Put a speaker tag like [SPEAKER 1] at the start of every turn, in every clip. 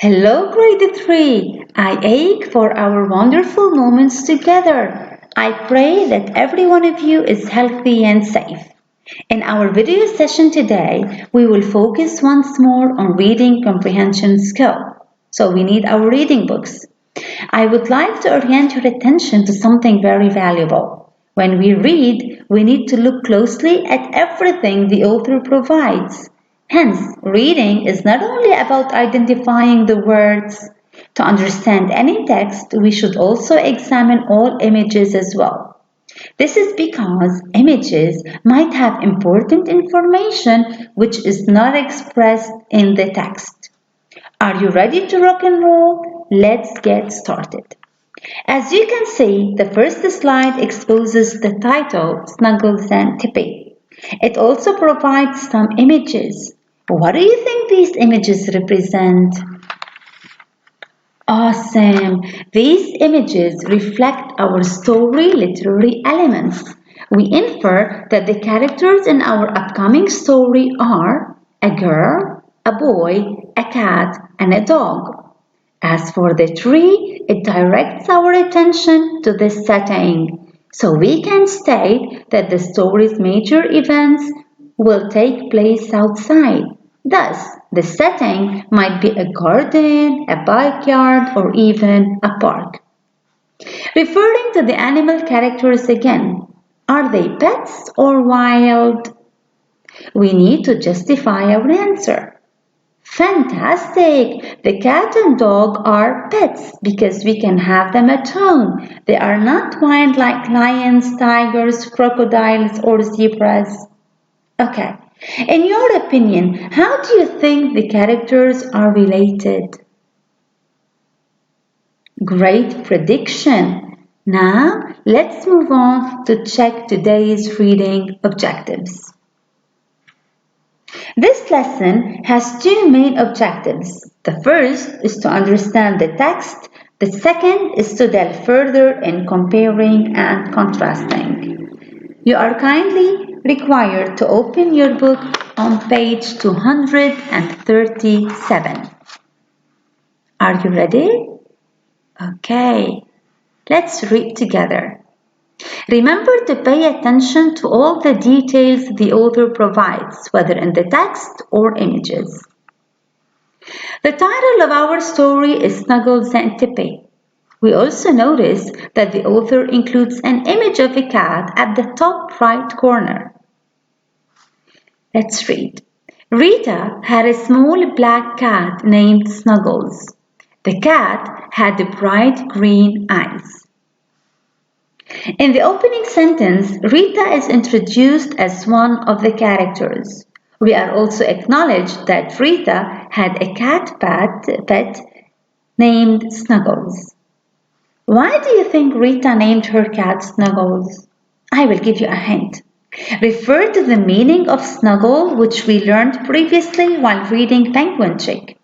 [SPEAKER 1] Hello, grade 3. I ache for our wonderful moments together. I pray that every one of you is healthy and safe. In our video session today, we will focus once more on reading comprehension skill. So we need our reading books. I would like to orient your attention to something very valuable. When we read, we need to look closely at everything the author provides. Hence, reading is not only about identifying the words. To understand any text, we should also examine all images as well. This is because images might have important information which is not expressed in the text. Are you ready to rock and roll? Let's get started. As you can see, the first slide exposes the title, Snuggles and Tippy. It also provides some images. What do you think these images represent? Awesome! These images reflect our story literary elements. We infer that the characters in our upcoming story are a girl, a boy, a cat, and a dog. As for the tree, it directs our attention to the setting. So we can state that the story's major events will take place outside. Thus, the setting might be a garden, a backyard, or even a park. Referring to the animal characters again, are they pets or wild? We need to justify our answer. Fantastic! The cat and dog are pets because we can have them at home. They are not wild like lions, tigers, crocodiles, or zebras. Okay. In your opinion, how do you think the characters are related? Great prediction. Now, let's move on to check today's reading objectives. This lesson has two main objectives. The first is to understand the text. The second is to delve further in comparing and contrasting. You are kindly required to open your book on page 237. Are you ready? Okay, let's read together. Remember to pay attention to all the details the author provides, whether in the text or images. The title of our story is Snuggles and Tippy. We also notice that the author includes an image of a cat at the top right corner. Let's read. Rita had a small black cat named Snuggles. The cat had bright green eyes. In the opening sentence, Rita is introduced as one of the characters. We are also acknowledged that Rita had a cat pet named Snuggles. Why do you think Rita named her cat Snuggles? I will give you a hint. Refer to the meaning of snuggle, which we learned previously while reading Penguin Chick.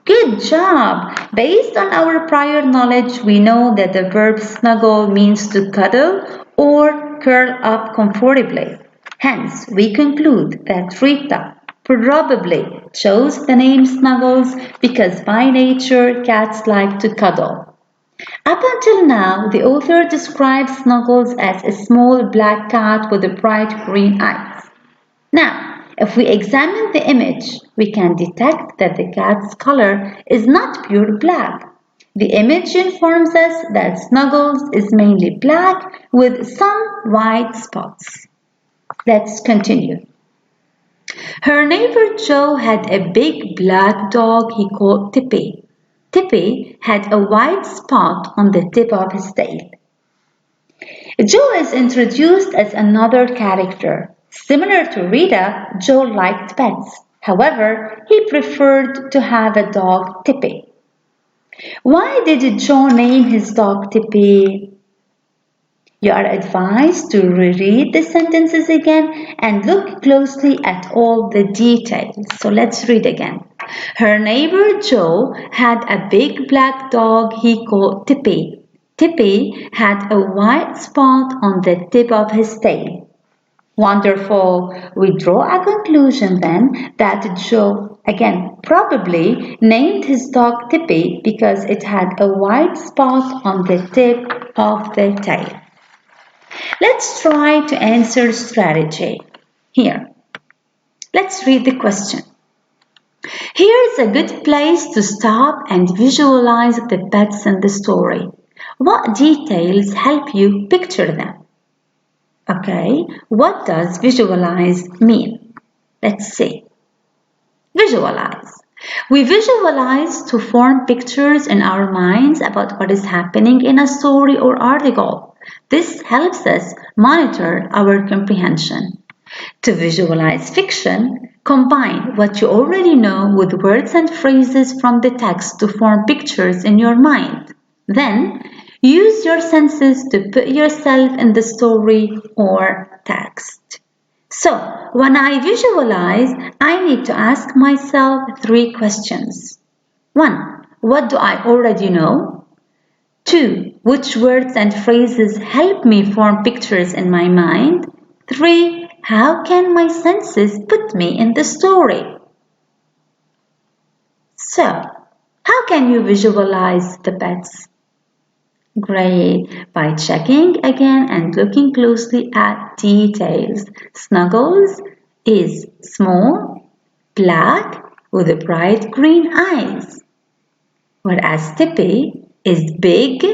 [SPEAKER 1] Good job! Based on our prior knowledge, we know that the verb snuggle means to cuddle or curl up comfortably. Hence, we conclude that Rita probably chose the name Snuggles because by nature cats like to cuddle. Up until now, the author describes Snuggles as a small black cat with bright green eyes. Now, if we examine the image, we can detect that the cat's color is not pure black. The image informs us that Snuggles is mainly black with some white spots. Let's continue. Her neighbor Joe had a big black dog he called Tippy. Tippy had a white spot on the tip of his tail. Joe is introduced as another character. Similar to Rita, Joe liked pets. However, he preferred to have a dog, Tippy. Why did Joe name his dog Tippy? You are advised to reread the sentences again and look closely at all the details. So let's read again. Her neighbor Joe had a big black dog he called Tippy. Tippy had a white spot on the tip of his tail. Wonderful. We draw a conclusion then that Joe, again, probably named his dog Tippy because it had a white spot on the tip of the tail. Let's try to answer strategy. Here, let's read the question. Here is a good place to stop and visualize the pets in the story. What details help you picture them? Okay, what does visualize mean? Let's see. Visualize. We visualize to form pictures in our minds about what is happening in a story or article. This helps us monitor our comprehension. To visualize fiction, combine what you already know with words and phrases from the text to form pictures in your mind. Then, use your senses to put yourself in the story or text. So, when I visualize, I need to ask myself 3 questions. 1. What do I already know? 2. Which words and phrases help me form pictures in my mind? 3. How can my senses put me in the story? So, how can you visualize the pets? Great, by checking again and looking closely at details. Snuggles is small, black, with bright green eyes, whereas Tippy is big,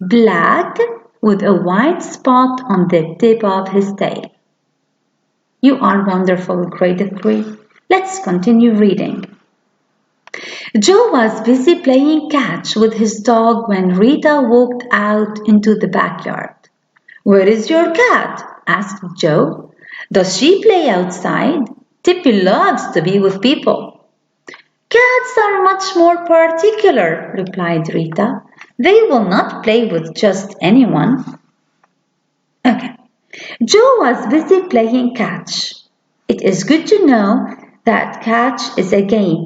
[SPEAKER 1] black, with a white spot on the tip of his tail. You are wonderful, grade 3. Let's continue reading. Joe was busy playing catch with his dog when Rita walked out into the backyard. "Where is your cat?" asked Joe. "Does she play outside?" "Tippy loves to be with people." "Cats are much more particular," replied Rita. "They will not play with just anyone." Okay. Joe was busy playing catch. It is good to know that catch is a game.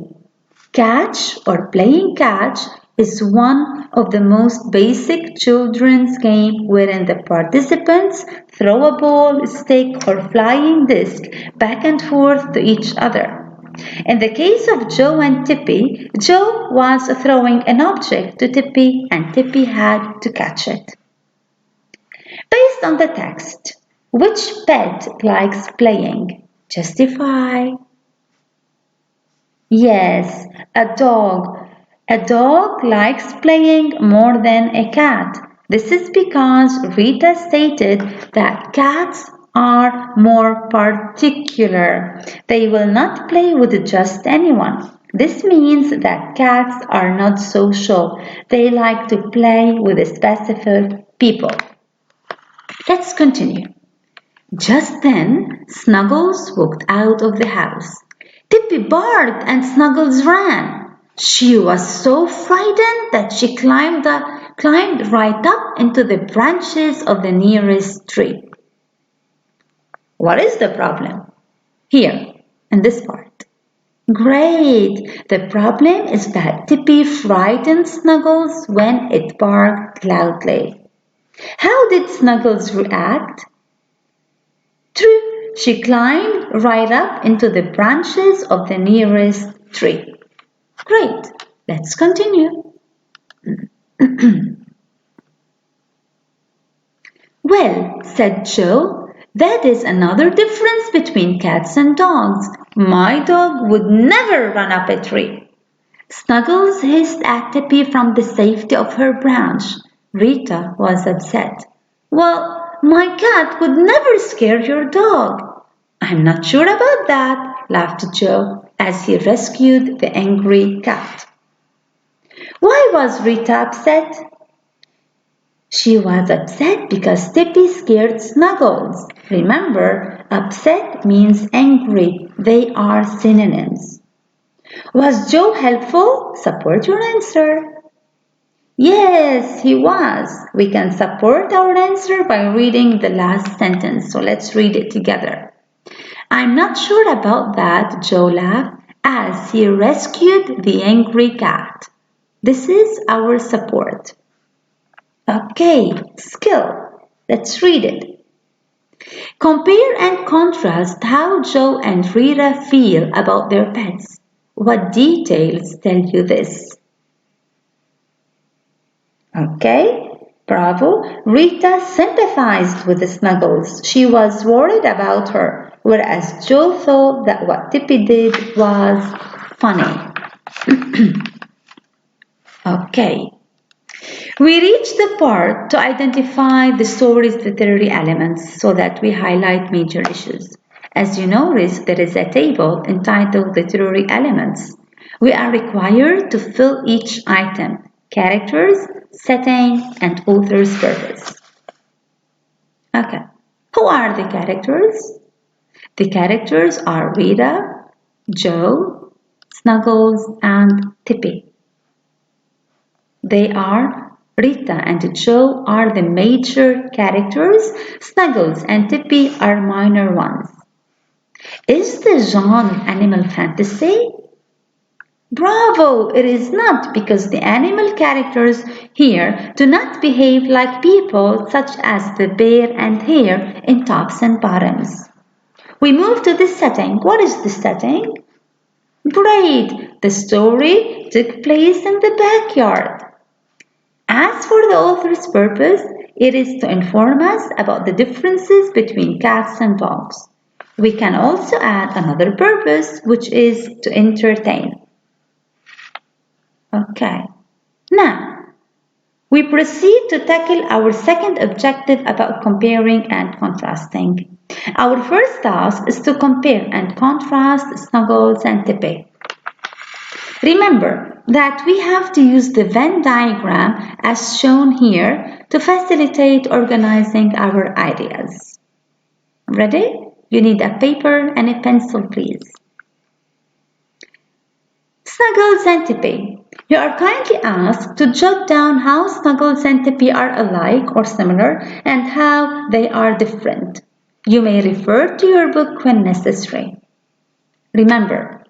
[SPEAKER 1] Catch or playing catch is one of the most basic children's games wherein the participants throw a ball, stick, or flying disc back and forth to each other. In the case of Joe and Tippy, Joe was throwing an object to Tippy and Tippy had to catch it. Based on the text, which pet likes playing? Justify. Yes, a dog. A dog likes playing more than a cat. This is because Rita stated that cats are more particular. They will not play with just anyone. This means that cats are not social. They like to play with specific people. Let's continue. Just then, Snuggles walked out of the house. Tippy barked and Snuggles ran. She was so frightened that she climbed right up into the branches of the nearest tree. What is the problem? Here, in this part. Great! The problem is that Tippy frightened Snuggles when it barked loudly. How did Snuggles react? True. She climbed right up into the branches of the nearest tree. Great, let's continue. Well, said Joe, that is another difference between cats and dogs. My dog would never run up a tree. Snuggles hissed at Tippy from the safety of her branch. Rita was upset. Well, my cat would never scare your dog. I'm not sure about that, laughed Joe as he rescued the angry cat. Why was Rita upset? She was upset because Tippy scared Snuggles. Remember, upset means angry. They are synonyms. Was Joe helpful? Support your answer. Yes, he was. We can support our answer by reading the last sentence. So let's read it together. I'm not sure about that, Joe laughed as he rescued the angry cat. This is our support. Okay, skill. Let's read it. Compare and contrast how Joe and Rita feel about their pets. What details tell you this? Okay, bravo. Rita sympathized with Snuggles. She was worried about her, whereas Joe thought that what Tippy did was funny. Okay. We reach the part to identify the story's literary elements so that we highlight major issues. As you notice, there is a table entitled Literary Elements. We are required to fill each item: characters, setting, and author's purpose. Okay, who are the characters? The characters are Rita, Joe, Snuggles, and Tippy. They are Rita and Joe are the major characters. Snuggles and Tippy are minor ones. Is the genre animal fantasy? Bravo! It is not, because the animal characters here do not behave like people, such as the bear and hare in Tops and Bottoms. We move to the setting. What is the setting? Great! The story took place in the backyard. As for the author's purpose, it is to inform us about the differences between cats and dogs. We can also add another purpose, which is to entertain. Okay, now we proceed to tackle our second objective about comparing and contrasting. Our first task is to compare and contrast Snuggles and Tippy. Remember that we have to use the Venn diagram as shown here to facilitate organizing our ideas. Ready? You need a paper and a pencil, please. Snuggles and Tippy. You are kindly asked to jot down how Snuggles and Tippy are alike or similar and how they are different. You may refer to your book when necessary. Remember,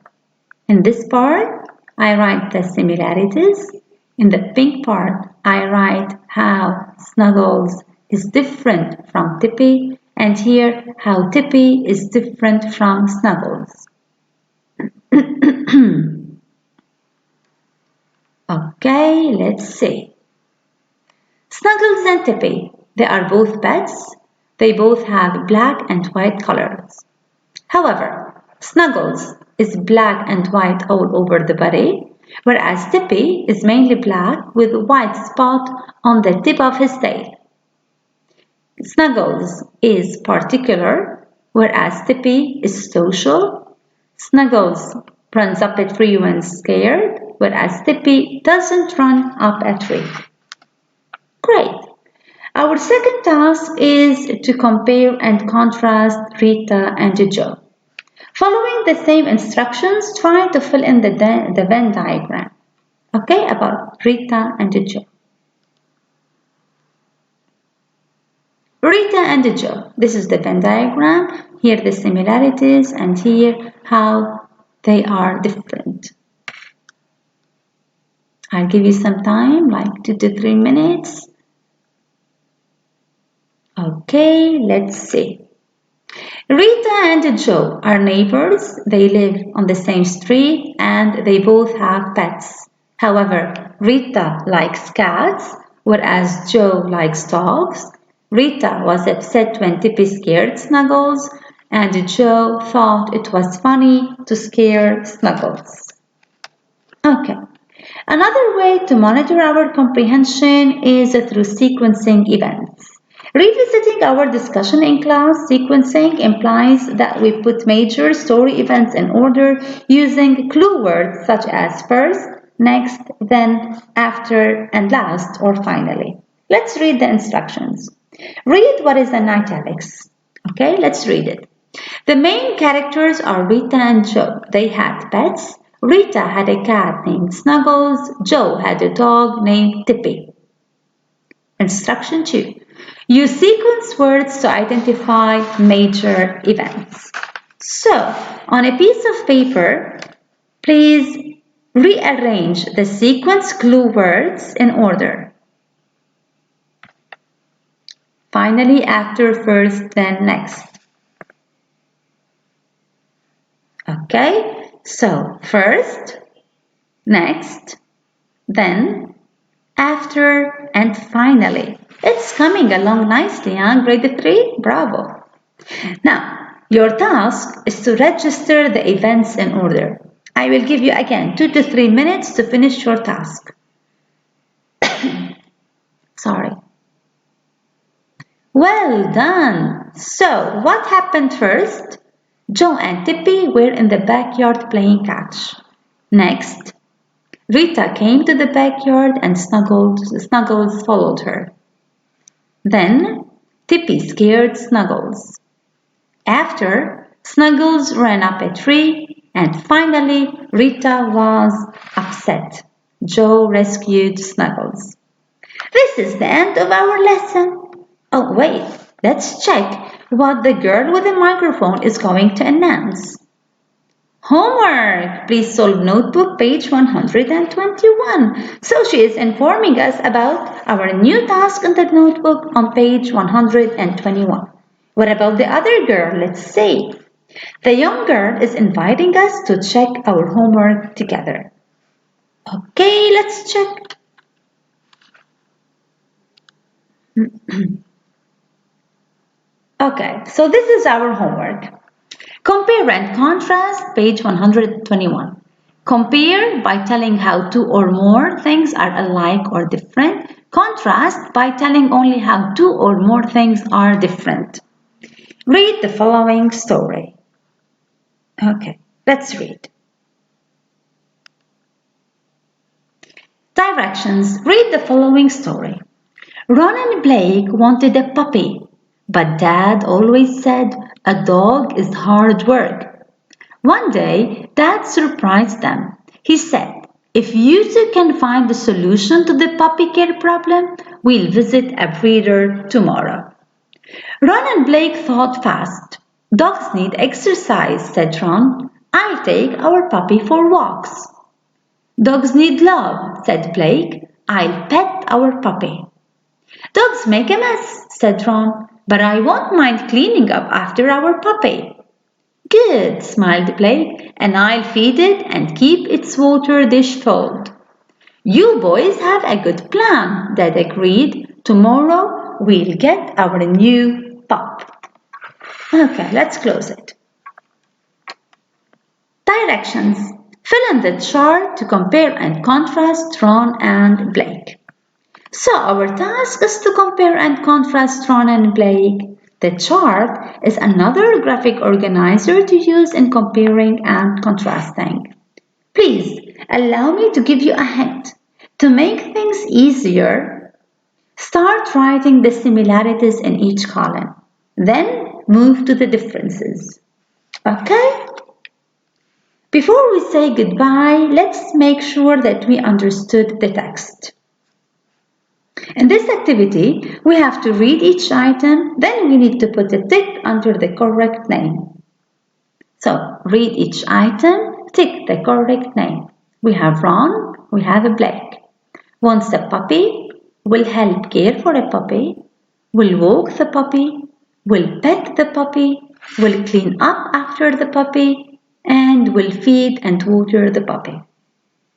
[SPEAKER 1] in this part, I write the similarities. In the pink part, I write how Snuggles is different from Tippy, and here how Tippy is different from Snuggles. Okay, let's see. Snuggles and Tippy, they are both pets. They both have black and white colors. However, Snuggles is black and white all over the body, whereas Tippy is mainly black with a white spot on the tip of his tail. Snuggles is particular, whereas Tippy is social. Snuggles runs up a tree when scared, whereas Tippy doesn't run up a tree. Great! Our second task is to compare and contrast Rita and Joe. Following the same instructions, try to fill in the Venn diagram. Okay, about Rita and Joe. Rita and Joe. This is the Venn diagram. Here the similarities and here how they are different. I'll give you some time, like 2 to 3 minutes. Okay, let's see. Rita and Joe are neighbors. They live on the same street and they both have pets. However, Rita likes cats, whereas Joe likes dogs. Rita was upset when Tippy scared Snuggles, and Joe thought it was funny to scare Snuggles. Okay. Another way to monitor our comprehension is through sequencing events. Revisiting our discussion in class, sequencing implies that we put major story events in order using clue words such as first, next, then, after, and last, or finally. Let's read the instructions. Read what is in italics. Okay, let's read it. The main characters are Rita and Joe. They had pets. Rita had a cat named Snuggles. Joe had a dog named Tippy. Instruction 2. Use sequence words to identify major events. So, on a piece of paper, please rearrange the sequence clue words in order. Finally, after first, then next. Okay, so first, next, then, after, and finally. It's coming along nicely, huh? Grade 3? Bravo. Now, your task is to register the events in order. I will give you again 2 to 3 minutes to finish your task. Sorry. Well done. So, what happened first? Joe and Tippy were in the backyard playing catch. Next, Rita came to the backyard and Snuggles followed her. Then, Tippy scared Snuggles. After, Snuggles ran up a tree, and finally Rita was upset. Joe rescued Snuggles. This is the end of our lesson. Oh, wait, let's check what the girl with the microphone is going to announce. Homework! Please solve notebook page 121. So she is informing us about our new task in the notebook on page 121. What about the other girl? Let's see. The young girl is inviting us to check our homework together. Okay, let's check. Okay, so this is our homework. Compare and contrast, page 121. Compare by telling how two or more things are alike or different. Contrast by telling only how two or more things are different. Read the following story. Okay, let's read. Directions. Read the following story. Ron and Blake wanted a puppy, but Dad always said a dog is hard work. One day, Dad surprised them. He said, if you two can find the solution to the puppy care problem, we'll visit a breeder tomorrow. Ron and Blake thought fast. Dogs need exercise, said Ron. I'll take our puppy for walks. Dogs need love, said Blake. I'll pet our puppy. Dogs make a mess, said Ron, but I won't mind cleaning up after our puppy. Good, smiled Blake, and I'll feed it and keep its water dish filled. You boys have a good plan, Dad agreed. Tomorrow we'll get our new pup. Okay, let's close it. Directions. Fill in the chart to compare and contrast Ron and Blake. So our task is to compare and contrast Ron and Blake. The chart is another graphic organizer to use in comparing and contrasting. Please allow me to give you a hint. To make things easier, start writing the similarities in each column. Then move to the differences. Okay? Before we say goodbye, let's make sure that we understood the text. In this activity, we have to read each item, then we need to put a tick under the correct name. So, read each item, tick the correct name. We have Ron, we have Blake. Wants a puppy, will help care for a puppy, will walk the puppy, will pet the puppy, will clean up after the puppy, and will feed and water the puppy.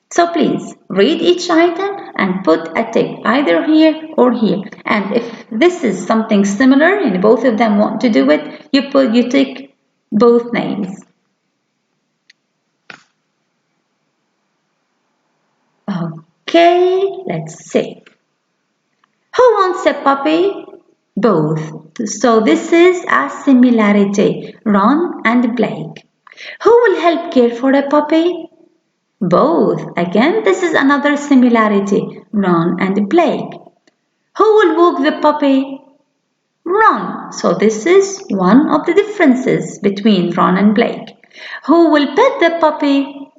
[SPEAKER 1] So please read each item and put a tick either here or here. And if this is something similar and both of them want to do it, you tick both names. Okay, let's see. Who wants a puppy? Both. So this is a similarity, Ron and Blake. Who will help care for a puppy? Both. Again, this is another similarity, Ron and Blake. Who will walk the puppy? Ron. So this is one of the differences between Ron and Blake. Who will pet the puppy?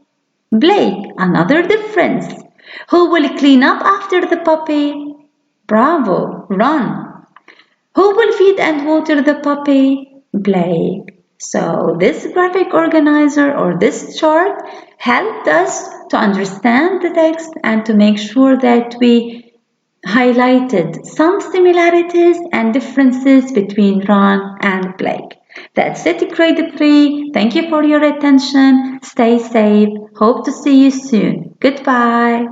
[SPEAKER 1] Blake. Another difference. Who will clean up after the puppy? Bravo, Ron. Who will feed and water the puppy? Blake. So this graphic organizer or this chart helped us to understand the text and to make sure that we highlighted some similarities and differences between Ron and Blake. That's it, grade 3. Thank you for your attention. Stay safe. Hope to see you soon. Goodbye.